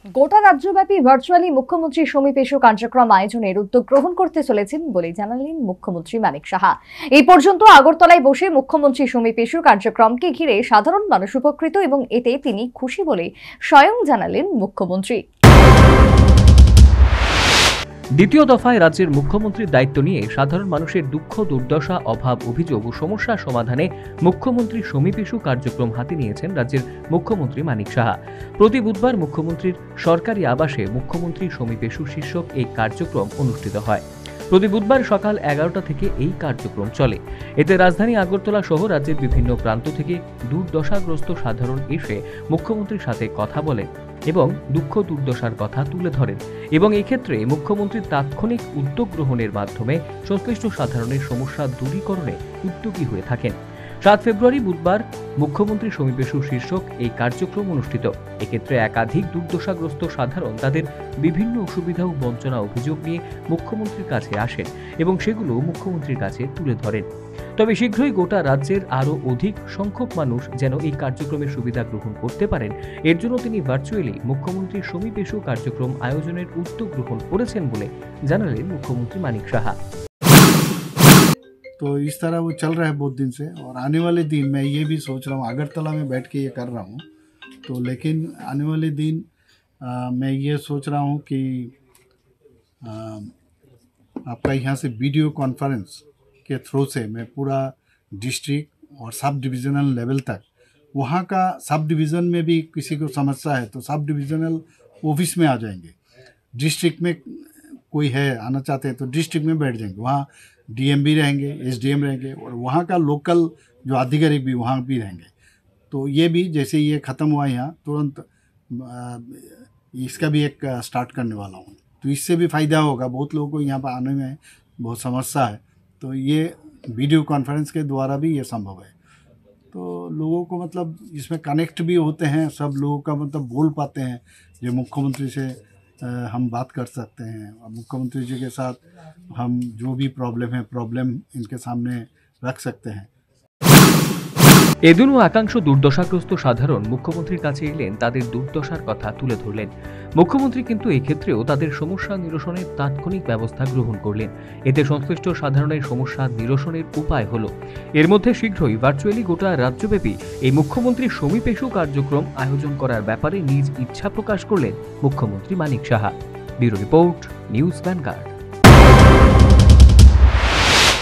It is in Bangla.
গোটা রাজ্যব্যাপী ভার্চুয়ালি মুখ্যমন্ত্রী সমীপ এসো কার্যক্রম আয়োজনের উদ্যোগ গ্রহণ করতে চলেছেন বলে জানালেন মুখ্যমন্ত্রী মানিক সাহা। এই পর্যন্ত আগরতলায় বসে মুখ্যমন্ত্রী সমীপ এসো কার্যক্রমকে ঘিরে সাধারণ মানুষ উপকৃত এবং এতে তিনি খুশি বলে স্বয়ং জানালেন মুখ্যমন্ত্রী। দ্বিতীয় দফায় রাজ্যের মুখ্যমন্ত্রীর দায়িত্ব নিয়ে সাধারণ মানুষের দুঃখ দুর্দশা অভাব অভিযোগ ও সমস্যা সমাধানে মুখ্যমন্ত্রী সমীপ এসো কার্যক্রম হাতে নিয়েছেন রাজ্যের মুখ্যমন্ত্রী মানিক সাহা। প্রতি বুধবার মুখ্যমন্ত্রীর সরকারি আবাসে মুখ্যমন্ত্রী সমীপ এসো শীর্ষক এই কার্যক্রম অনুষ্ঠিত হয়। প্রতি বুধবার সকাল 11টা থেকে এই কার্যক্রম চলে। এতে রাজধানী আগরতলা সহ রাজ্যের বিভিন্ন প্রান্ত থেকে দুর্দশাগ্রস্ত সাধারণ এসে মুখ্যমন্ত্রীর সাথে কথা বলেন এবং দুঃখ দুর্দশার কথা তুলে ধরেন এবং এই ক্ষেত্রে মুখ্যমন্ত্রীর তাৎক্ষণিক উদ্যোগ গ্রহণের মাধ্যমে সংশ্লিষ্ট সাধারণের সমস্যা দূরীকরণে উদ্যোগী হয়ে থাকেন। 7 ফেব্রুয়ারি বুধবার মুখ্যমন্ত্রী সমীপ এসো শীর্ষক এই কার্যক্রম অনুষ্ঠিত। এক্ষেত্রে একাধিক দুর্দশাগ্রস্ত সাধারণ তাদের বিভিন্ন অসুবিধা ও বঞ্চনা অভিযোগ নিয়ে মুখ্যমন্ত্রীর কাছে আসেন এবং সেগুলো মুখ্যমন্ত্রীর কাছে তুলে ধরেন। তবে শীঘ্রই গোটা রাজ্যের আরও অধিক সংখ্যক মানুষ যেন এই কার্যক্রমের সুবিধা গ্রহণ করতে পারেন, এর জন্য তিনি ভার্চুয়ালি মুখ্যমন্ত্রী সমীপ এসো কার্যক্রম আয়োজনের উদ্যোগ গ্রহণ করেছেন বলে জানালেন মুখ্যমন্ত্রী মানিক সাহা। तो इस तरह वो चल रहा है बहुत दिन से, और आने वाले दिन मैं ये भी सोच रहा हूँ, अगरतला में बैठ के ये कर रहा हूँ, तो लेकिन आने वाले दिन मैं ये सोच रहा हूँ कि आपका यहाँ से वीडियो कॉन्फ्रेंस के थ्रू से मैं पूरा डिस्ट्रिक्ट और सब डिविज़नल लेवल तक, वहाँ का सब डिवीज़न में भी किसी को समस्या है तो सब डिविज़नल ऑफिस में आ जाएंगे। डिस्ट्रिक्ट में कोई है आना चाहते हैं तो डिस्ट्रिक्ट में बैठ जाएंगे, वहाँ डीएम भी रहेंगे, एसडीएम रहेंगे, और वहाँ का लोकल जो अधिकारी भी वहाँ भी रहेंगे। तो ये भी जैसे ये ख़त्म हुआ यहाँ तुरंत इसका भी एक स्टार्ट करने वाला हूँ, तो इससे भी फ़ायदा होगा। बहुत लोगों को यहाँ पर आने में बहुत समस्या है, तो ये वीडियो कॉन्फ्रेंस के द्वारा भी ये संभव है। तो लोगों को मतलब इसमें कनेक्ट भी होते हैं, सब लोगों का मतलब बोल पाते हैं, जो मुख्यमंत्री से हम बात कर सकते हैं, और मुख्यमंत्री जी के साथ हम जो भी प्रॉब्लम इनके सामने रख सकते हैं। এদিন একাংশ দুর্দশাগ্রস্ত সাধারণ মুখ্যমন্ত্রীর কাছে এলেন, তাদের দুর্দশার কথা তুলে ধরলেন। মুখ্যমন্ত্রী কিন্তু এক্ষেত্রেও তাদের সমস্যা নিরসনের তাৎক্ষণিক ব্যবস্থা গ্রহণ করলেন। এতে সংশ্লিষ্ট সাধারণের সমস্যা নিরসনের উপায় হলো। এর মধ্যে শীঘ্রই ভার্চুয়ালি গোটা রাজ্যব্যাপী এই মুখ্যমন্ত্রী সমীপ এসো কার্যক্রম আয়োজন করার ব্যাপারে নিজ ইচ্ছা প্রকাশ করলেন মুখ্যমন্ত্রী Manik Saha. Bureau report, news vanguard.